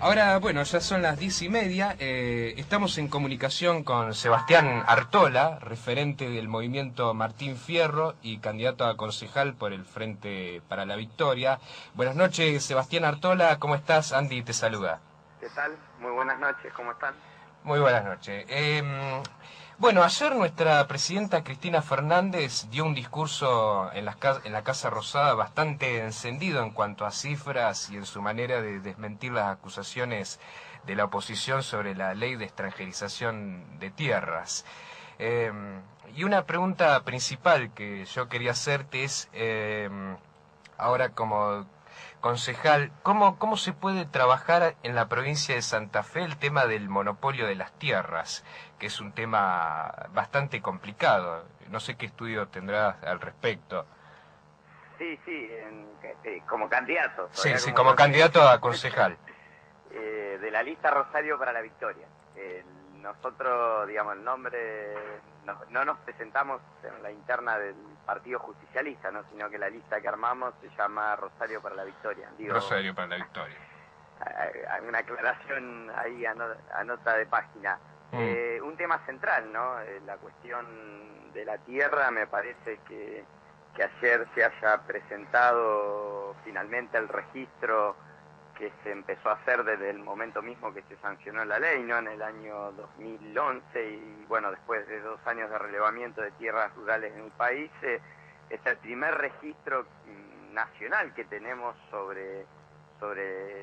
Ahora, bueno, ya son las 10:30. Estamos en comunicación con Sebastián Artola, referente del movimiento Martín Fierro y candidato a concejal por el Frente para la Victoria. Buenas noches, Sebastián Artola, ¿cómo estás? Andy te saluda. ¿Qué tal? Muy buenas noches, ¿cómo están? Muy buenas noches. Bueno, ayer nuestra presidenta Cristina Fernández dio un discurso en la Casa Rosada bastante encendido en cuanto a cifras y en su manera de desmentir las acusaciones de la oposición sobre la ley de extranjerización de tierras. Y una pregunta principal que yo quería hacerte es, ahora como concejal, ¿cómo se puede trabajar en la provincia de Santa Fe el tema del monopolio de las tierras, que es un tema bastante complicado? No sé qué estudio tendrás al respecto. Sí, como candidato. Sí, como candidato a concejal. De la lista Rosario para la Victoria. Nosotros, digamos, el nombre, no nos presentamos en la interna del Partido Justicialista, ¿no? Sino que la lista que armamos se llama Rosario para la Victoria. Rosario para la Victoria. Hay una aclaración ahí a nota de página. Un tema central, ¿no? La cuestión de la tierra. Me parece que ayer se haya presentado finalmente el registro que se empezó a hacer desde el momento mismo que se sancionó la ley, ¿no? En el año 2011, y bueno, después de 2 años de relevamiento de tierras rurales en el país, es el primer registro nacional que tenemos sobre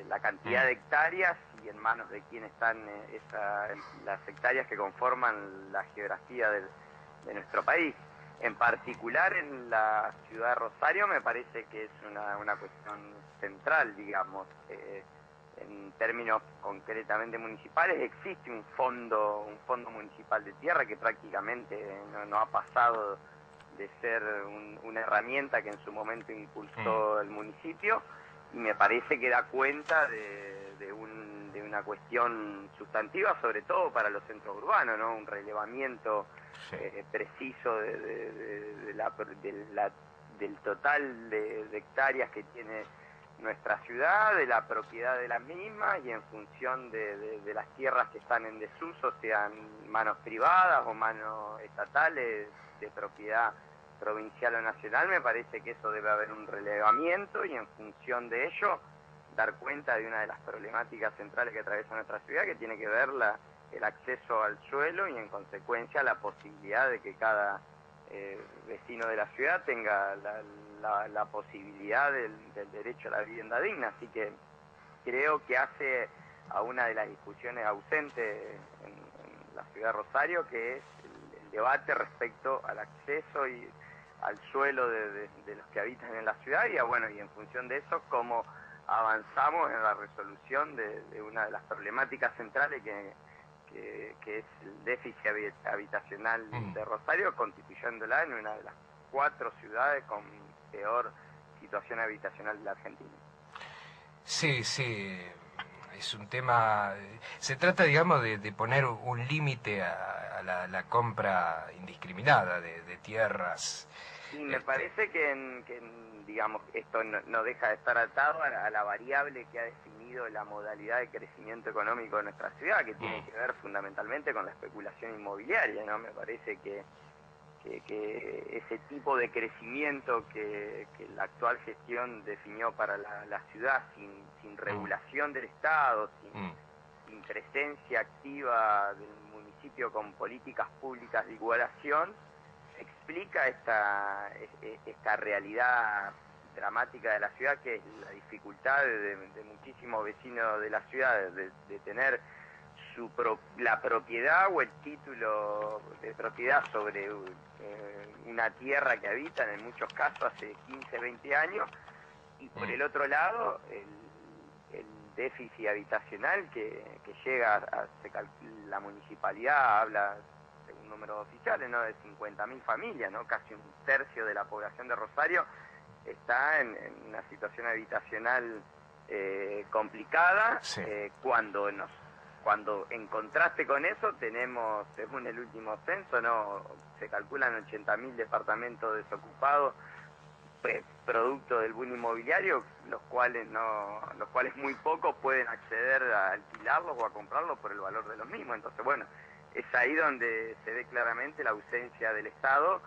la cantidad de hectáreas y en manos de quién están las hectáreas que conforman la geografía de nuestro país. En particular en la ciudad de Rosario me parece que es una cuestión central, digamos. En términos concretamente municipales, existe un fondo municipal de tierra que prácticamente no ha pasado de ser una herramienta que en su momento impulsó el municipio, y me parece que da cuenta de una cuestión sustantiva, sobre todo para los centros urbanos, ¿no? Un relevamiento preciso del total de hectáreas que tiene nuestra ciudad, de la propiedad de las mismas, y en función de las tierras que están en desuso, sean manos privadas o manos estatales de propiedad provincial o nacional, me parece que eso debe haber un relevamiento, y en función de ello dar cuenta de una de las problemáticas centrales que atraviesa nuestra ciudad, que tiene que ver el acceso al suelo y en consecuencia la posibilidad de que cada vecino de la ciudad tenga la posibilidad del derecho a la vivienda digna. Así que creo que hace a una de las discusiones ausentes en la ciudad de Rosario, que es el debate respecto al acceso y al suelo de los que habitan en la ciudad, y y en función de eso cómo avanzamos en la resolución de una de las problemáticas centrales que es el déficit habitacional de Rosario, constituyéndola en una de las 4 ciudades con peor situación habitacional de la Argentina. Sí, es un tema. Se trata, digamos, de poner un límite a la compra indiscriminada de tierras. Y me parece que digamos, esto no deja de estar atado a la variable que ha definido la modalidad de crecimiento económico de nuestra ciudad, que tiene que ver fundamentalmente con la especulación inmobiliaria, ¿no? Me parece que ese tipo de crecimiento que la actual gestión definió para la ciudad, sin regulación del Estado, sin presencia activa del municipio con políticas públicas de igualación, explica esta realidad dramática de la ciudad, que es la dificultad de muchísimos vecinos de la ciudad de tener la propiedad o el título de propiedad sobre una tierra que habitan, en muchos casos hace 15, 20 años, y por el otro lado el déficit habitacional que llega la municipalidad habla, según números oficiales, ¿no?, de 50.000 familias, ¿no? Casi un tercio de la población de Rosario está en una situación habitacional complicada. Sí. Cuando en contraste con eso tenemos, según el último censo, se calculan 80.000 departamentos desocupados producto del boom inmobiliario, los cuales muy pocos pueden acceder a alquilarlos o a comprarlos por el valor de los mismos. Entonces, bueno, es ahí donde se ve claramente la ausencia del Estado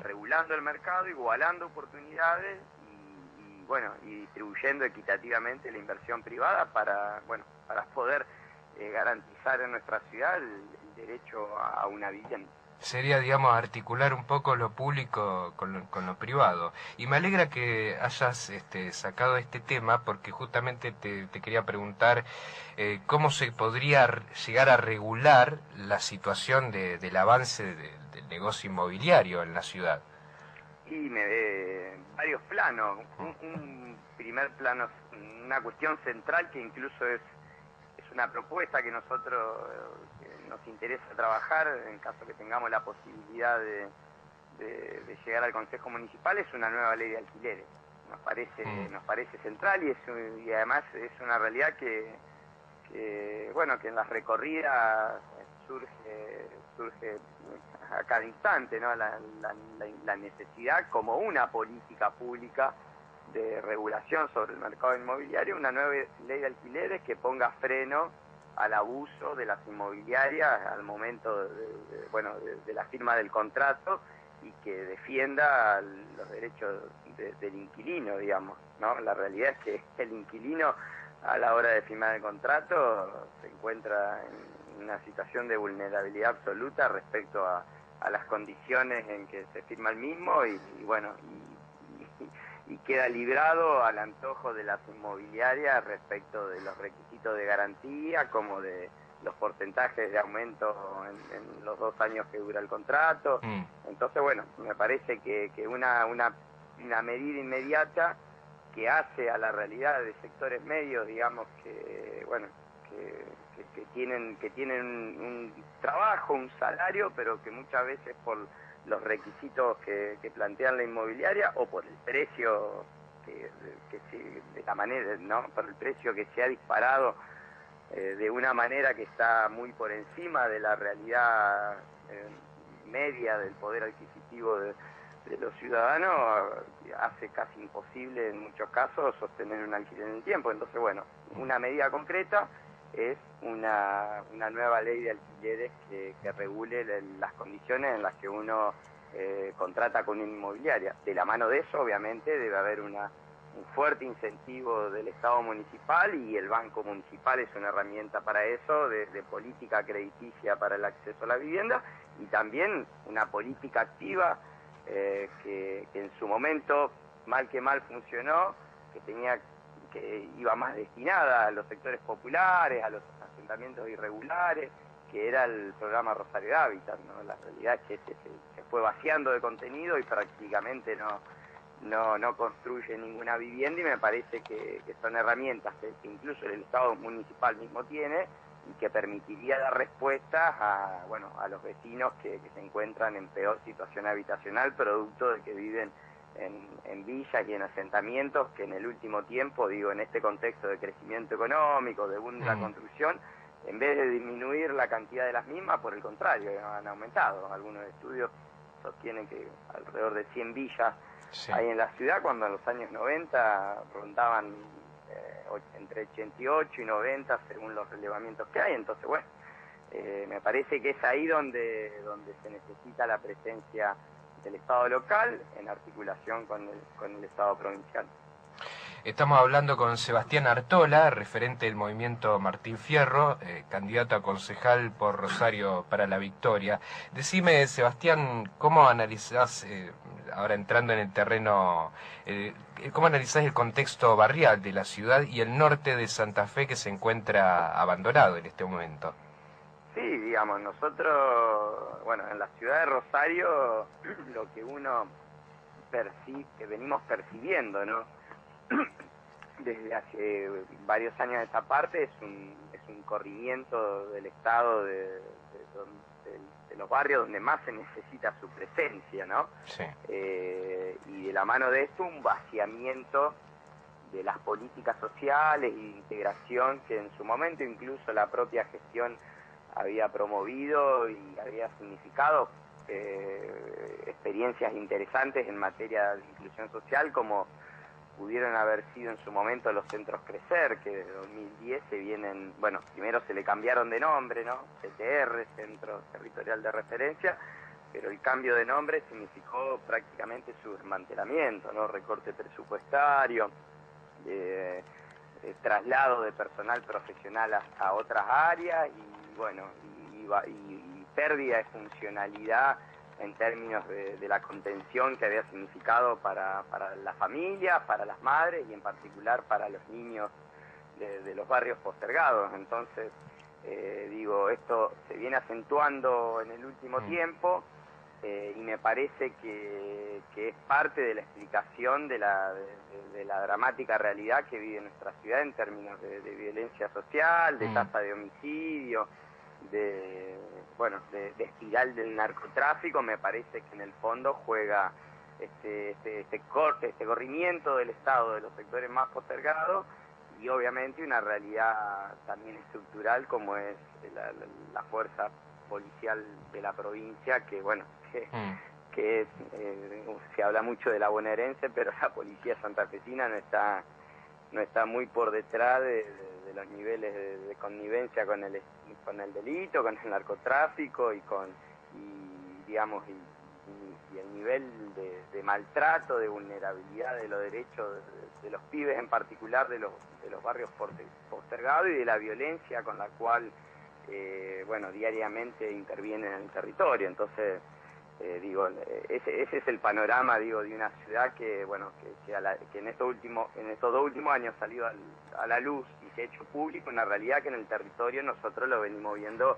regulando el mercado, igualando oportunidades y bueno, y distribuyendo equitativamente la inversión privada para poder garantizar en nuestra ciudad el derecho a una vivienda. Sería, digamos, articular un poco lo público con lo privado. Y me alegra que hayas sacado este tema, porque justamente te quería preguntar cómo se podría llegar a regular la situación del avance del negocio inmobiliario en la ciudad. Y varios planos. Un primer plano, una cuestión central que incluso es una propuesta que nosotros nos interesa trabajar en caso que tengamos la posibilidad de llegar al Consejo Municipal, es una nueva ley de alquileres. Nos parece central y además es una realidad que en las recorridas surge a cada instante, ¿no? La necesidad como una política pública de regulación sobre el mercado inmobiliario, una nueva ley de alquileres que ponga freno al abuso de las inmobiliarias al momento de la firma del contrato y que defienda los derechos del inquilino, digamos, ¿no? La realidad es que el inquilino a la hora de firmar el contrato se encuentra en una situación de vulnerabilidad absoluta respecto a las condiciones en que se firma el mismo y queda librado al antojo de las inmobiliarias respecto de los requisitos de garantía, como de los porcentajes de aumento en los 2 años que dura el contrato. Entonces, bueno, me parece que una medida inmediata que hace a la realidad de sectores medios, digamos, que tienen un trabajo, un salario, pero que muchas veces por los requisitos que plantean la inmobiliaria o por el precio de la manera, ¿no? Por el precio que se ha disparado de una manera que está muy por encima de la realidad media del poder adquisitivo de los ciudadanos, hace casi imposible en muchos casos sostener un alquiler en el tiempo. Entonces, bueno, una medida concreta es una nueva ley de alquileres que regule las condiciones en las que uno contrata con una inmobiliaria. De la mano de eso, obviamente, debe haber un fuerte incentivo del Estado municipal, y el Banco Municipal es una herramienta para eso, de política crediticia para el acceso a la vivienda, y también una política activa que en su momento, mal que mal, funcionó, que iba más destinada a los sectores populares, a los asentamientos irregulares, que era el programa Rosario de Hábitat, ¿no? La realidad es que se fue vaciando de contenido y prácticamente no construye ninguna vivienda, y me parece que son herramientas que incluso el Estado municipal mismo tiene y que permitiría dar respuestas a los vecinos que se encuentran en peor situación habitacional, producto de que viven en villas y en asentamientos que en el último tiempo, en este contexto de crecimiento económico, de boom de la construcción, en vez de disminuir la cantidad de las mismas, por el contrario, han aumentado. Algunos estudios sostienen que alrededor de 100 villas hay en la ciudad, cuando en los años 90 rondaban entre 88 y 90 según los relevamientos que hay. Entonces, bueno, me parece que es ahí donde se necesita la presencia del Estado local en articulación con el Estado provincial. Estamos hablando con Sebastián Artola, referente del movimiento Martín Fierro, candidato a concejal por Rosario para la Victoria. Decime, Sebastián, ¿cómo analizás, ahora entrando en el terreno, cómo analizás el contexto barrial de la ciudad y el norte de Santa Fe, que se encuentra abandonado en este momento? Sí, digamos, nosotros, en la ciudad de Rosario, lo que uno que venimos percibiendo, ¿no? Desde hace varios años de esta parte, es un corrimiento del Estado de los barrios donde más se necesita su presencia, ¿no? Sí. Y de la mano de esto, un vaciamiento de las políticas sociales y de integración que en su momento incluso la propia gestión había promovido y había significado experiencias interesantes en materia de inclusión social, como pudieron haber sido en su momento los centros Crecer, que de 2010 se vienen, bueno, primero se le cambiaron de nombre, ¿no? CTR, Centro Territorial de Referencia, pero el cambio de nombre significó prácticamente su desmantelamiento, ¿no? Recorte presupuestario, traslado de personal profesional a otras áreas y, bueno, y pérdida de funcionalidad en términos de la contención que había significado para las familias, para las madres y en particular para los niños de los barrios postergados. Entonces, digo, esto se viene acentuando en el último tiempo y me parece que es parte de la explicación de la dramática realidad que vive nuestra ciudad en términos de violencia social, de tasa de homicidio, de espiral del narcotráfico. Me parece que en el fondo juega este corrimiento del Estado de los sectores más postergados y obviamente una realidad también estructural como es la fuerza policial de la provincia, que bueno, que es, se habla mucho de la bonaerense, pero la policía santafesina no está muy por detrás de los niveles de connivencia con el delito, con el narcotráfico y el nivel de maltrato, de vulnerabilidad de los derechos de los pibes, en particular de los barrios postergados, y de la violencia con la cual diariamente intervienen en el territorio. Entonces, ese es el panorama, de una ciudad que en estos dos últimos años ha salido a la luz y se ha hecho público, una realidad que en el territorio nosotros lo venimos viendo,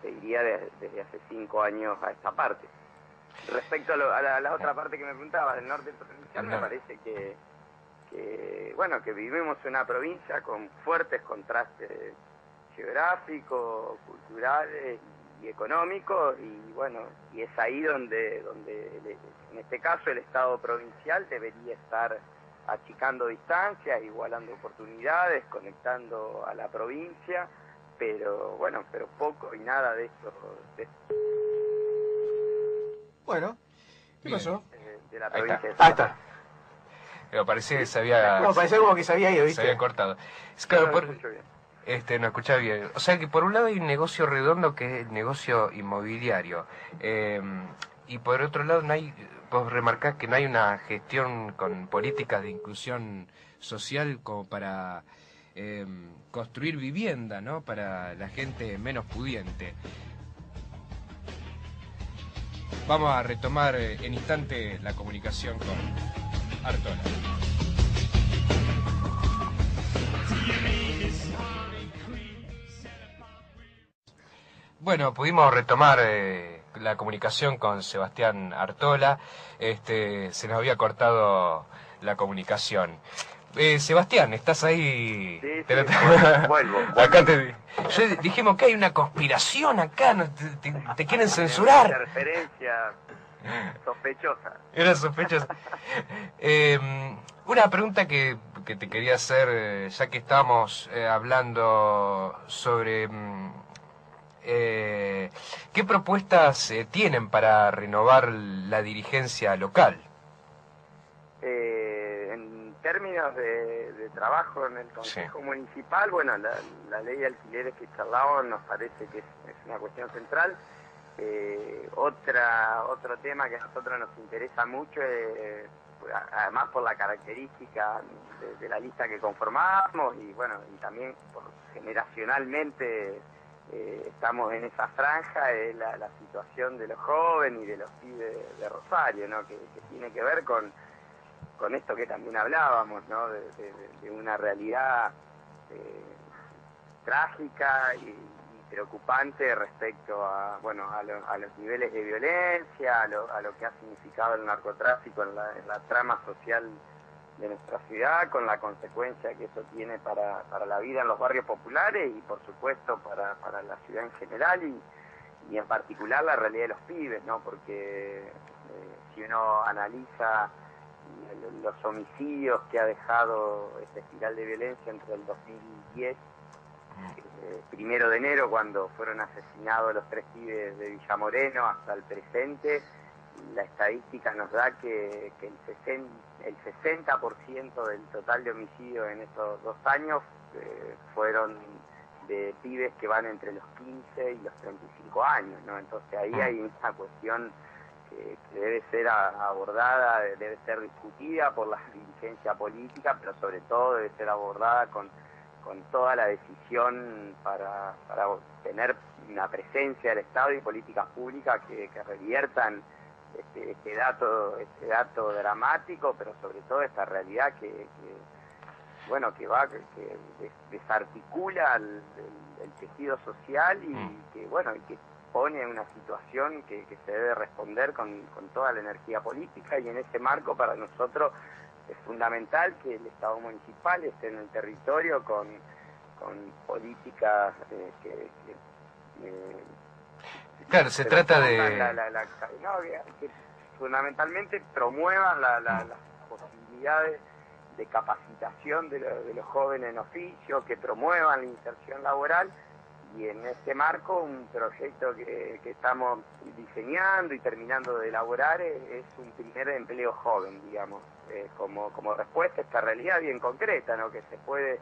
te diría, desde hace 5 años a esta parte. Respecto a la otra parte que me preguntabas, del norte provincial, me parece que vivimos en una provincia con fuertes contrastes geográficos, culturales y económicos, y es ahí donde en este caso el Estado provincial debería estar achicando distancias, igualando oportunidades, conectando a la provincia, pero poco y nada de esto. Bueno, ¿qué pasó? De la provincia de Ahí está. Pero parecía que se había... No, parecía como que se había ido, ¿viste? Se había cortado. Es No, claro, escucho bien. no escuchaba bien. O sea que por un lado hay un negocio redondo que es el negocio inmobiliario. Y por otro lado vos remarcás que no hay una gestión con políticas de inclusión social como para construir vivienda, ¿no? Para la gente menos pudiente. Vamos a retomar en instante la comunicación con Artola. Bueno, pudimos retomar la comunicación con Sebastián Artola. Se nos había cortado la comunicación. Sebastián, ¿estás ahí? Sí, vuelvo. Acá dijimos que hay una conspiración acá, te quieren censurar. Interferencia sospechosa. Era sospechosa. Una pregunta que te quería hacer, ya que estamos hablando sobre... ¿qué propuestas tienen para renovar la dirigencia local? En términos de trabajo en el Consejo Municipal, la ley de alquileres que charlábamos nos parece que es una cuestión central. Otro tema que a nosotros nos interesa mucho, además por la característica de la lista que conformamos y también generacionalmente estamos en esa franja, es la situación de los jóvenes y de los pibes de Rosario, ¿no? que tiene que ver con esto que también hablábamos, ¿no? de una realidad trágica y preocupante respecto a los niveles de violencia, a lo que ha significado el narcotráfico en la trama social de nuestra ciudad, con la consecuencia que eso tiene para la vida en los barrios populares y por supuesto para la ciudad en general y en particular la realidad de los pibes, ¿no? Porque si uno analiza los homicidios que ha dejado esta espiral de violencia entre el 2010 1 de enero, cuando fueron asesinados los 3 pibes de Villa Moreno, hasta el presente, la estadística nos da que el 60% del total de homicidios en estos 2 años fueron de pibes que van entre los 15 y los 35 años, ¿no? Entonces ahí hay una cuestión que debe ser abordada, debe ser discutida por la dirigencia política, pero sobre todo debe ser abordada con toda la decisión para tener una presencia del Estado y políticas públicas que reviertan este dato dramático, pero sobre todo esta realidad que desarticula el tejido social y que pone una situación que se debe responder con toda la energía política, y en ese marco para nosotros es fundamental que el Estado municipal esté en el territorio con políticas claro, se trata de... que fundamentalmente promuevan las posibilidades de capacitación de los jóvenes en oficio, que promuevan la inserción laboral, y en este marco un proyecto que estamos diseñando y terminando de elaborar es un primer empleo joven, digamos, como respuesta a esta realidad bien concreta, ¿no? Que se puede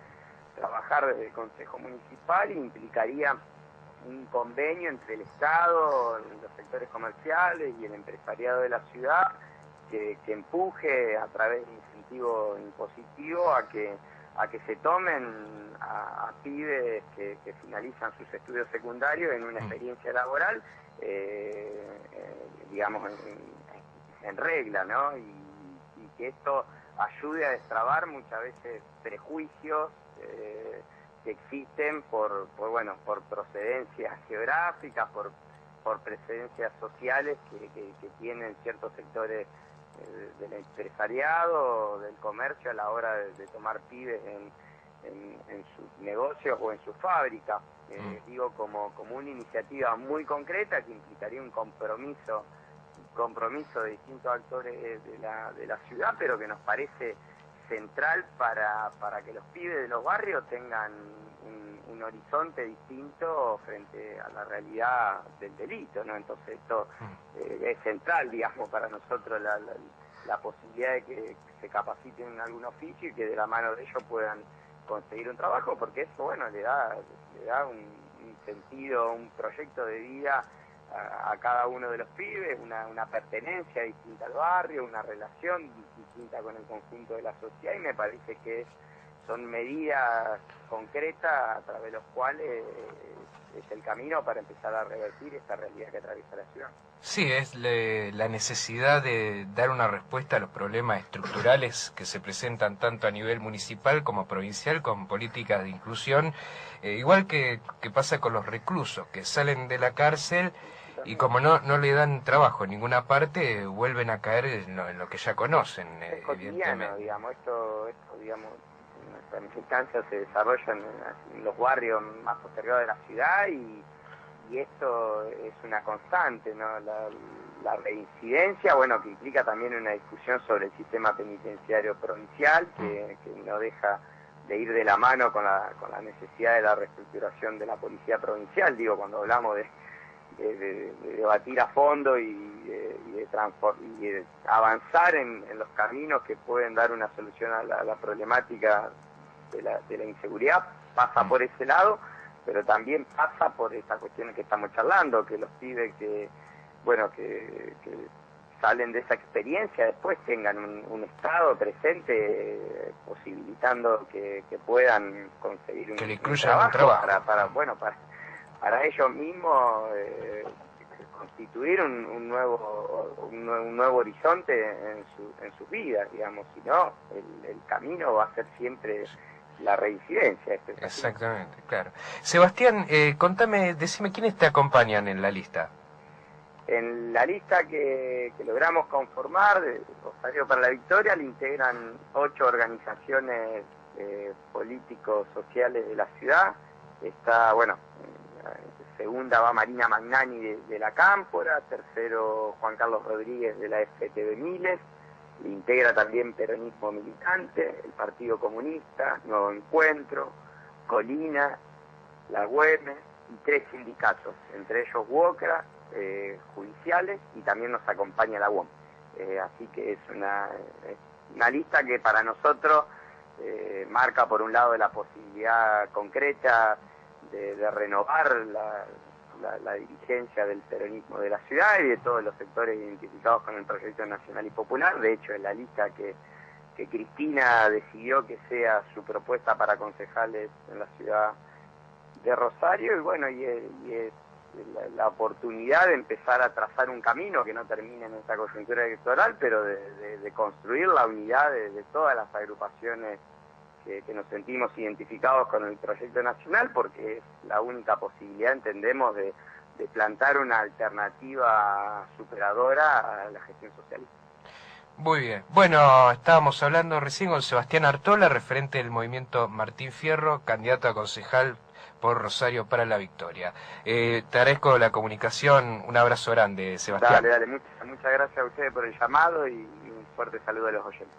trabajar desde el Consejo Municipal, implicaría un convenio entre el Estado, los sectores comerciales y el empresariado de la ciudad, que empuje a través de incentivo impositivo a que se tomen a pibes que finalizan sus estudios secundarios en una experiencia laboral, digamos, en regla, ¿no? Y que esto ayude a destrabar muchas veces prejuicios que existen por procedencias geográficas, por precedencias sociales que tienen ciertos sectores del empresariado, del comercio, a la hora de tomar pibes en sus negocios o en sus fábricas. Digo, como una iniciativa muy concreta que implicaría un compromiso de distintos actores de la ciudad, pero que nos parece central para que los pibes de los barrios tengan un horizonte distinto frente a la realidad del delito, ¿no? Entonces esto es central, digamos, para nosotros la posibilidad de que se capaciten en algún oficio y que de la mano de ellos puedan conseguir un trabajo, porque eso, le da un sentido, un proyecto de vida a cada uno de los pibes, una pertenencia distinta al barrio, una relación distinta con el conjunto de la sociedad, y me parece que son medidas concretas a través de los cuales es el camino para empezar a revertir esta realidad que atraviesa la ciudad. Sí, es la necesidad de dar una respuesta a los problemas estructurales que se presentan tanto a nivel municipal como provincial, con políticas de inclusión, igual que pasa con los reclusos que salen de la cárcel y como no le dan trabajo en ninguna parte, vuelven a caer en lo que ya conocen. Es cotidiano, digamos, esto digamos, nuestras instancias se desarrollan en los barrios más postergados de la ciudad, y esto es una constante, ¿no? La reincidencia, que implica también una discusión sobre el sistema penitenciario provincial, que no deja de ir de la mano con la necesidad de la reestructuración de la policía provincial. Digo, cuando hablamos de debatir a fondo y de avanzar en los caminos que pueden dar una solución a la problemática de la inseguridad, pasa por ese lado, pero también pasa por estas cuestiones que estamos charlando, que los pibes que salen de esa experiencia después tengan un Estado presente posibilitando que puedan conseguir un trabajo para ellos mismos constituir un nuevo horizonte en sus vidas, digamos. Si no, el camino va a ser siempre la reincidencia. Exactamente, claro. Sebastián, decime quiénes te acompañan en la lista. En la lista que logramos conformar de Rosario para la Victoria le integran 8 organizaciones políticos sociales de la ciudad. Está, segunda va Marina Magnani de la Cámpora, tercero Juan Carlos Rodríguez de la FTB Miles, le integra también Peronismo Militante, el Partido Comunista, Nuevo Encuentro, Colina, la UEM y 3 sindicatos, entre ellos UOCRA, judiciales, y también nos acompaña la UOM. Así que es una lista que para nosotros marca por un lado la posibilidad concreta de renovar la dirigencia del peronismo de la ciudad y de todos los sectores identificados con el proyecto nacional y popular. De hecho, es la lista que Cristina decidió que sea su propuesta para concejales en la ciudad de Rosario, y bueno, y es la oportunidad de empezar a trazar un camino que no termine en esta coyuntura electoral, pero de construir la unidad de todas las agrupaciones que nos sentimos identificados con el proyecto nacional, porque es la única posibilidad, entendemos, de plantar una alternativa superadora a la gestión socialista. Muy bien. Bueno, estábamos hablando recién con Sebastián Artola, referente del movimiento Martín Fierro, candidato a concejal por Rosario para la Victoria. Te agradezco la comunicación, un abrazo grande, Sebastián. Dale, muchas gracias a ustedes por el llamado y un fuerte saludo a los oyentes.